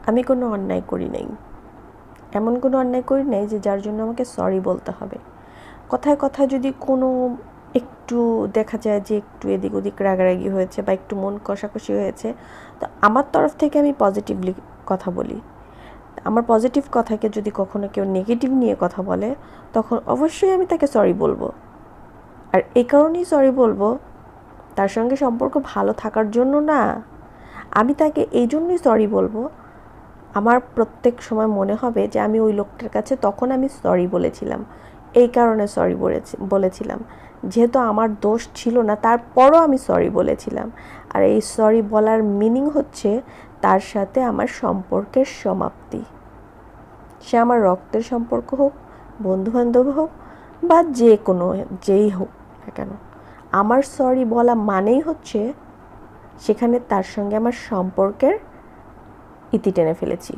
আমি কোনো অন্যায় করি নাই, এমন কোনো অন্যায় করি নাই যে যার জন্য আমাকে সরি বলতে হবে। কথায় কথায় যদি কোনো একটু দেখা যায় যে একটু এদিক ওদিক রাগারাগি হয়েছে বা একটু মন কষাকষি হয়েছে, তো আমার তরফ থেকে আমি পজিটিভলি কথা বলি। আমার পজিটিভ কথাকে যদি কখনো কেউ নেগেটিভ নিয়ে কথা বলে, তখন অবশ্যই আমি তাকে সরি বলবো। আর এই কারণেই সরি বলবো, তার সঙ্গে সম্পর্ক ভালো থাকার জন্য না, আমি তাকে এই জন্যই সরি বলবো। আমার প্রত্যেক সময় মনে হবে যে আমি ওই লোকটার কাছে তখন আমি সরি বলেছিলাম, এই কারণে সরি বলেছিলাম, যেহেতু আমার দোষ ছিল না তারপরও আমি সরি বলেছিলাম। আর এই সরি বলার মিনিং হচ্ছে তার সাথে আমার সম্পর্কের সমাপ্তি। সে আমার রক্তের সম্পর্ক হোক, বন্ধুবান্ধব হোক, বা যেই হোক না কেন, আমার সরি বলা মানেই হচ্ছে সেখানে তার সঙ্গে আমার সম্পর্কের ইতি টেনে ফেলেছি।